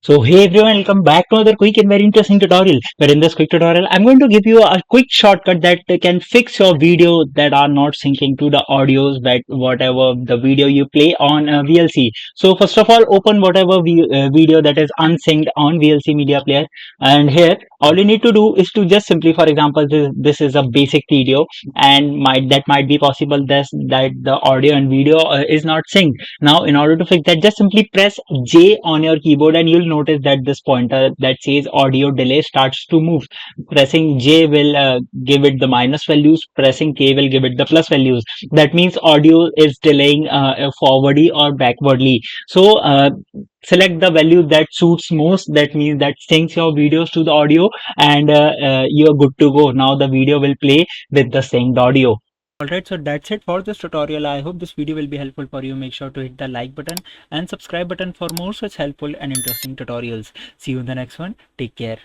So hey everyone, welcome back to another quick and very interesting tutorial. Where in this quick tutorial, I'm going to give you a quick shortcut that can fix your video that are not syncing to the audios that whatever the video you play on VLC. So first of all, open whatever video that is unsynced on VLC Media Player, and here all you need to do is to just simply, for example, this is a basic video, and might be possible that the audio and video is not synced. Now, in order to fix that, just simply press J on your keyboard and you'll notice that this pointer that says audio delay starts to move. Pressing J will give it the minus values, pressing K will give it the plus values. That means audio is delaying forwardly or backwardly. So, select the value that suits most. That means that syncs your videos to the audio, and you're good to go. Now, the video will play with the synced audio. Alright, so that's it for this tutorial. I hope this video will be helpful for you. Make sure to hit the like button and subscribe button for more such helpful and interesting tutorials. See you in the next one. Take care.